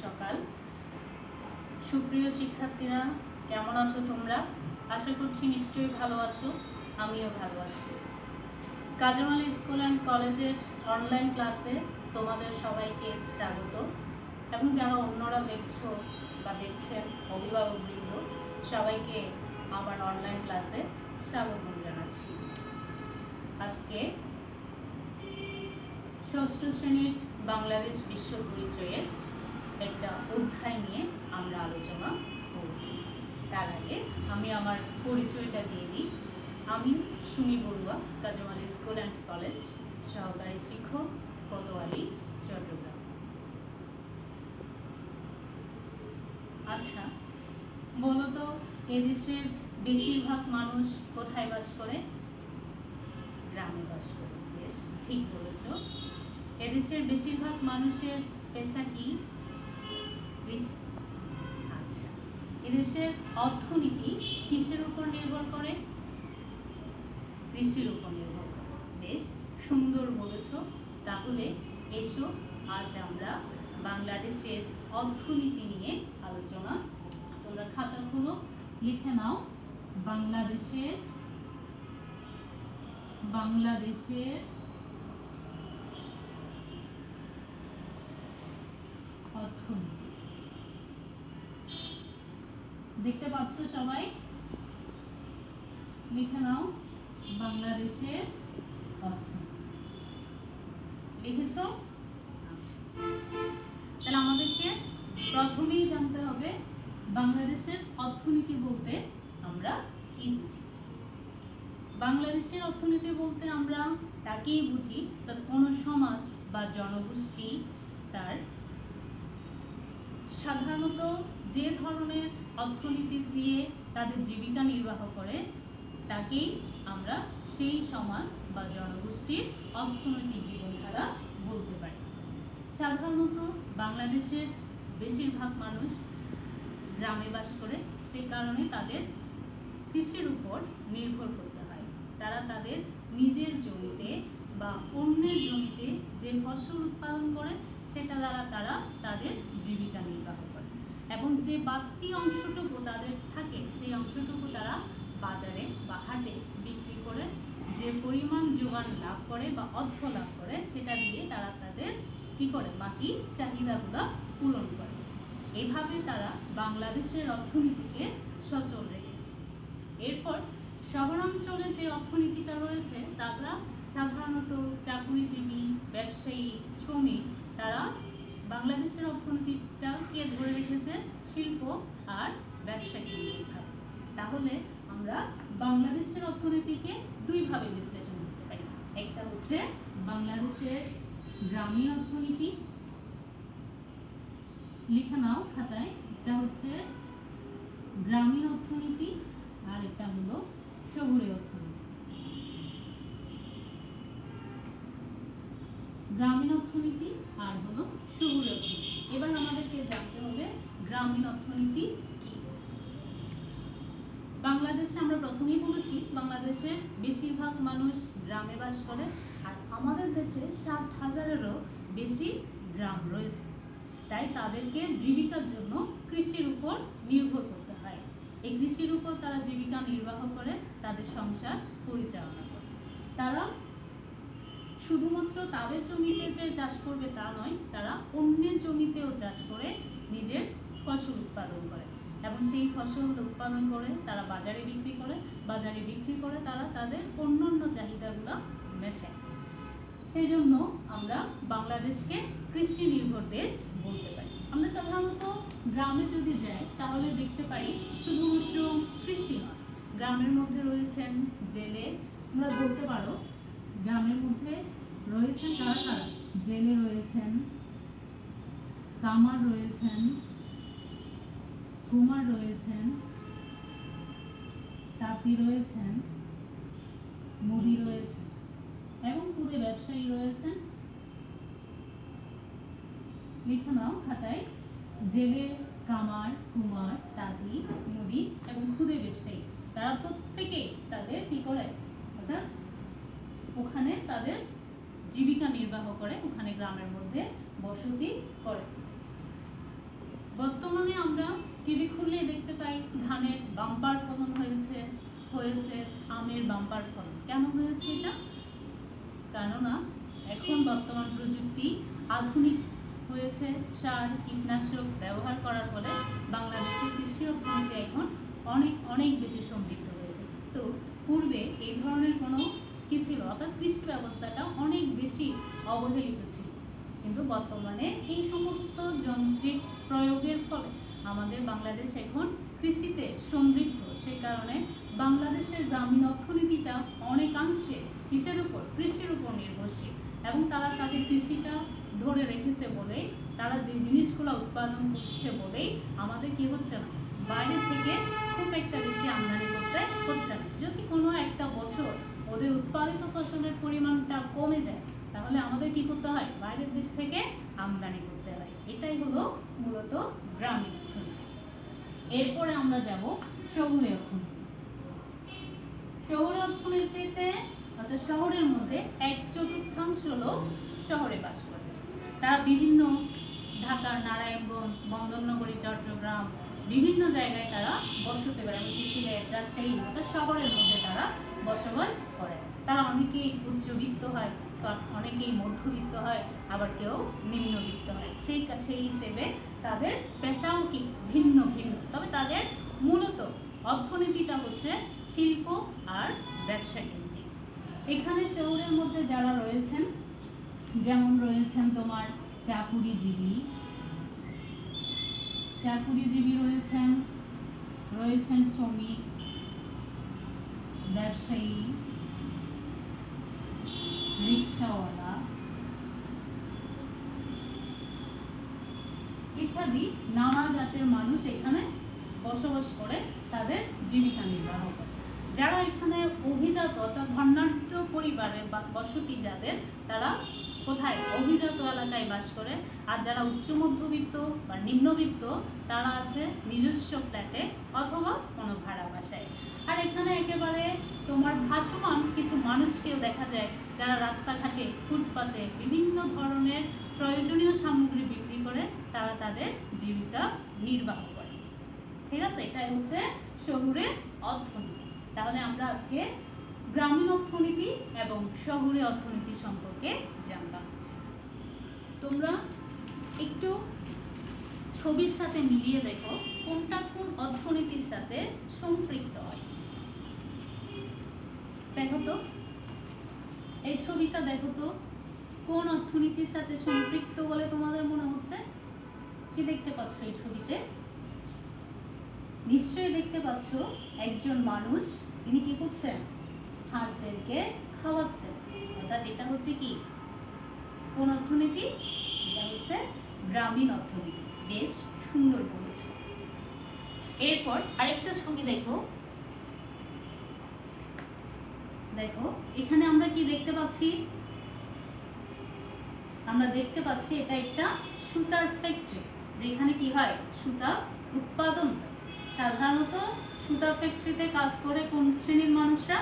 সকাল। সুপ্রিয় শিক্ষার্থীরা, কেমন আছো তোমরা? আশা করছি নিশ্চয়ই ভালো আছো। আমিও ভালো আছি। কাজল আলী স্কুল অ্যান্ড কলেজের অনলাইন ক্লাসে তোমাদের সবাইকে স্বাগত, এবং যারা অন্যরা দেখছো বা দেখছেন অভিভাবকবৃন্দ, সবাইকে আমার অনলাইন ক্লাসে স্বাগত জানাচ্ছি। আজকে ষষ্ঠ শ্রেণীর বাংলাদেশ বিশ্ব পরিচয়ের একটা অধ্যায় নিয়ে আমরা আলোচনা করব। তার আগে আমি আমার পরিচয়টা দিয়ে দিই। আমি সুমি বড়ুয়া, কাজল আলী স্কুল অ্যান্ড কলেজ সহকারী শিক্ষক, কোতোয়ালি, চট্টগ্রাম। আচ্ছা, বলতো এদেশের বেশিরভাগ মানুষ কোথায় বাস করে? গ্রামে বাস করে। বেশ, ঠিক বলেছ। এদেশের বেশিরভাগ মানুষের পেশা কি? কৃষি। আচ্ছা, এদেশের অর্থনীতি কিসের উপর নির্ভর করে? কৃষির উপর নির্ভর করে। বেশ সুন্দর বলেছ। তাহলে এসো আজ আমরা বাংলাদেশের অর্থনীতি নিয়ে আলোচনা। তোমরা খাতা খুলো, লিখে নাও বাংলাদেশের অর্থনীতি। দেখতে পাচ্ছ সবাই? লিখে নাও বাংলাদেশের অর্থনীতি। লিখেছ? আচ্ছা, তাহলে আমাদেরকে প্রথমেই জানতে হবে বাংলাদেশের অর্থনীতি বলতে আমরা কি বুঝি। বাংলাদেশের অর্থনীতি বলতে আমরা তাকেই বুঝি কোনো সমাজ বা জনগোষ্ঠী তার সাধারণত যে ধরনের অর্থনীতি দিয়ে তাদের জীবিকা নির্বাহ করে তাকেই আমরা সেই সমাজ বা জনগোষ্ঠীর অর্থনৈতিক জীবনধারা বলতে পারি। সাধারণত বাংলাদেশের বেশিরভাগ মানুষ গ্রামে বাস করে, সে কারণে তাদের কৃষির উপর নির্ভর করতে হয়। তারা তাদের নিজের জমিতে বা অন্যের জমিতে যে ফসল উৎপাদন করে সেটা দ্বারা তারা তাদের জীবিকা নির্বাহ করে, এবং যে বাড়তি অংশটুকু তাদের থাকে সেই অংশটুকু তারা বাজারে বা হাটে বিক্রি করে যে পরিমাণ যোগান লাভ করে বা অর্থ লাভ করে সেটা দিয়ে তারা তাদের কি করে বাকি চাহিদাগুলো পূরণ করে। এভাবে তারা বাংলাদেশের অর্থনীতিকে সচল রেখেছে। এরপর শহরাঞ্চলে যে অর্থনীতিটা রয়েছে তারা সাধারণত চাকুরিজীবী, ব্যবসায়ী, শ্রমিক, তারা বাংলাদেশের অর্থনীতিটাকে ধরে রেখেছে শিল্প আর ব্যবসা কেন্দ্রিকভাবে। তাহলে আমরা বাংলাদেশের অর্থনীতিকে দুইভাবে বিশ্লেষণ করতে পারি। একটা হচ্ছে বাংলাদেশের গ্রামীণ অর্থনীতি, লিখে নাও খাতায়। এটা হচ্ছে গ্রামীণ অর্থনীতি আর এটা হলো শহুরে অর্থনীতি। গ্রামীণ অর্থনীতি আর হলো শহুরে অর্থনীতি। এবার আমাদেরকে জানতে হবে গ্রামীণ অর্থনীতি কি। বাংলাদেশে আমরা প্রথমেই বলেছি বাংলাদেশের বেশিরভাগ মানুষ গ্রামে বাস করে, আর আমাদের দেশে 60,000-এরও বেশি গ্রাম রয়েছে। তাই তাদেরকে জীবিকার জন্য কৃষির উপর নির্ভর করতে হয়। এই কৃষির উপর তারা জীবিকা নির্বাহ করে তাদের সংসার পরিচালনা করে। তারা শুধুমাত্র তাদের জমিতে যে চাষ করবে তা নয়, তারা অন্যের জমিতেও চাষ করে নিজের ফসল উৎপাদন করে, এবং সেই ফসল উৎপাদন করে তারা বাজারে বিক্রি করে, বাজারে বিক্রি করে তারা তাদের অন্যান্য চাহিদাগুলো মেটায়। সেই জন্য আমরা বাংলাদেশকে কৃষি নির্ভর দেশ বলতে পারি। আমরা সাধারণত গ্রামে যদি যাই তাহলে দেখতে পারি শুধুমাত্র কৃষি নয়, গ্রামের মধ্যে রয়েছেন জেলে। তোমরা বলতে পারো গ্রামের মধ্যে রয়েছেন কারা কারা? জেলে রয়েছেন, কামার রয়েছেন, কুমার রয়েছেন, তাঁতি রয়েছেন, মুদি রয়েছেন, এবং খুদে ব্যবসায়ী রয়েছেন। লিখে নাও খাতায় জেলে, কামার, কুমার, তাঁতি, মুদি এবং খুদে ব্যবসায়ী। তারা প্রত্যেকে তাদের কি করে, অর্থাৎ ওখানে তাদের জীবিকা নির্বাহ করে, ওখানে গ্রামের মধ্যে বসতি করে। আমরা টিভি খুললেই দেখতে পাই ধানের বাম্পার ফলন হয়েছে, আমের বাম্পার ফলন। কেন হয়েছে এটা? কেননা এখন বর্তমান প্রযুক্তি আধুনিক হয়েছে, সার কীটনাশক ব্যবহার করার ফলে বাংলাদেশের কৃষি অর্থনীতি এখন অনেক অনেক বেশি সমৃদ্ধ হয়েছে। তো পূর্বে এই ধরনের কোনো কি ছিল, অর্থাৎ কৃষি ব্যবস্থাটা অনেক বেশি অবহেলিত ছিল, কিন্তু বর্তমানে এই সমস্ত যান্ত্রিক প্রয়োগের ফলে আমাদের বাংলাদেশ এখন কৃষিতে সমৃদ্ধ। সেই কারণে বাংলাদেশের গ্রামীণ অর্থনীতিটা অনেকাংশে কৃষির উপর নির্ভরশীল, এবং তারা তাদের কৃষিটা ধরে রেখেছে বলেই, তারা যে জিনিসগুলো উৎপাদন করছে বলেই আমাদের কি হচ্ছে না, বাইরে থেকে খুব একটা বেশি আমদানি করতে হচ্ছে না। যদি কোনো একটা বছর ওদের উৎপাদিত ফসলের পরিমাণটা কমে যায়, তাহলে আমাদের কি করতে হয়, বাইরের দেশ থেকে আমদানি করতে হয়। এটাই হলো মূলত গ্রামীণ অর্থনীতি। এরপরে আমরা যাব শহুরে অর্থনীতি। শহুরে অর্থনীতিতে অর্থাৎ শহরের মধ্যে 1/4 লোক শহরে বাস করে। তারা বিভিন্ন ঢাকা, নারায়ণগঞ্জ, বন্দরনগরী, চট্টগ্রাম বিভিন্ন জায়গায় তারা বসতি করে, এমনকি সিলেট, রাজশাহী অর্থাৎ শহরের মধ্যে তারা বসবাস করে। তারা অনেকেই উচ্চবিত্ত হয়, অনেকেই মধ্যবিত্ত হয়, আবার কেউ নিম্নবিত্ত হয়। সেই হিসেবে তাদের পেশাও কি ভিন্ন ভিন্ন, তবে তাদের মূলত অর্থনীতিটা হচ্ছে শিল্প আর ব্যবসা কেন্দ্রিক। এখানে শহরের মধ্যে যারা রয়েছেন, যেমন রয়েছেন তোমার চাকুরিজীবী রয়েছেন শ্রমিক, ব্যবসায়ী, রিক্সাওয়ালা ইত্যাদি নানা জাতের মানুষ এখানে বসবাস করে, তাদের জীবিকা নির্বাহ করে। যারা এখানে অভিজাত অর্থাৎ ধনাঢ্য পরিবারের বা বসতি যাদের, তারা কোথায়, অভিজাত এলাকায় বাস করে। আর যারা উচ্চ মধ্যবিত্ত বা নিম্নবিত্ত, তারা আছে নিজস্ব ফ্ল্যাটে অথবা কোনো ভাড়া বাসায়। আর এখানে একেবারে তোমার ভাসমান কিছু মানুষকেও দেখা যায়, যারা রাস্তাঘাটে ফুটপাতে বিভিন্ন ধরনের প্রয়োজনীয় সামগ্রী বিক্রি করে তারা তাদের জীবিকা নির্বাহ করে। ঠিক আছে, এটাই হচ্ছে শহুরে অর্থনীতি। তাহলে আমরা আজকে গ্রামীণ অর্থনীতি এবং শহুরে অর্থনীতি সম্পর্কে জানলাম। তোমরা একটু ছবির সাথে মিলিয়ে দেখো কোনটা কোন অর্থনীতির সাথে সম্পৃক্ত হয়। দেখো তো, এই ছবিটা দেখো তো, কোন অর্থনীতির সাথে সম্পৃক্ত বলে তোমাদের মনে হচ্ছে? কি দেখতে পাচ্ছ এই ছবিতে? নিশ্চয়ই দেখতে পাচ্ছ একজন মানুষ, তিনি কি করছেন, হাঁসদেরকে খাওয়াচ্ছেন। অর্থাৎ এটা হচ্ছে কি, কোন অর্থনীতি? এটা হচ্ছে গ্রামীণ অর্থনীতি। বেশ সুন্দর বলেছ। এরপর আরেকটা ছবি দেখো, এখানে আমরা কি দেখতে পাচ্ছি? আমরা দেখতে পাচ্ছি এটা একটা সুতার ফ্যাক্টরি, যেখানে কি হয়, সুতা উৎপাদন হয়। সাধারণত সুতা ফ্যাক্টরিতে কাজ করে কোন শ্রেণীর মানুষরা?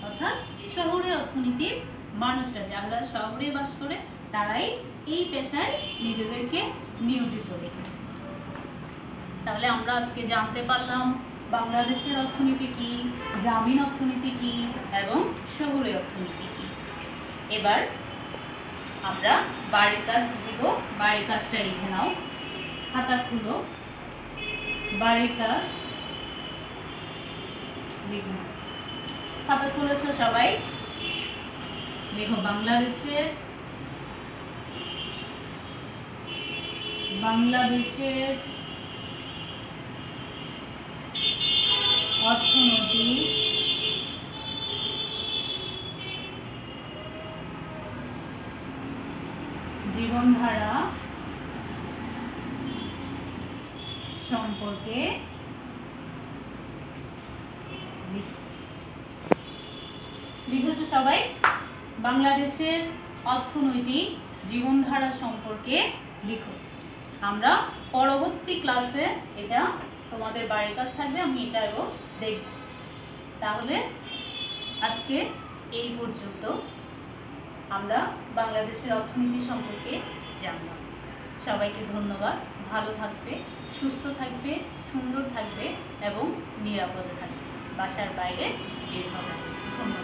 অর্থাৎ শহুরে অর্থনীতির মানুষরা, যারা শহরে বাস করে, তারাই এই পেশায় নিজেদেরকে নিয়োজিত রেখেছে। তাহলে আমরা আজকে জানতে পারলাম বাংলাদেশের অর্থনীতি কি, গ্রামীণ অর্থনীতি কি এবং শহুরে অর্থনীতি কি। এবার আমরা বাড়ির কাজ দিব। বাড়ির কাজটা লিখে নাও, খাতা খুলো, বাড়ির কাজ লিখে নাও। খাতা খুলেছ সবাই? লেখো বাংলাদেশের অর্থনীতি জীবনধারা সম্পর্কে লিখেছ সবাই? বাংলাদেশের অর্থনৈতিক জীবনধারা সম্পর্কে লিখো। আমরা পরবর্তী ক্লাসে এটা তোমাদের বাড়ির কাজ থাকবে, আমি এটাও দেখব। তাহলে আজকে এই পর্যন্ত আমরা বাংলাদেশের অর্থনীতি সম্পর্কে জানলাম। সবাইকে ধন্যবাদ। ভালো থাকবে, সুস্থ থাকবে, সুন্দর থাকবে এবং নিরাপদে থাকবে। বাসার বাইরে বের হবে না। ধন্যবাদ।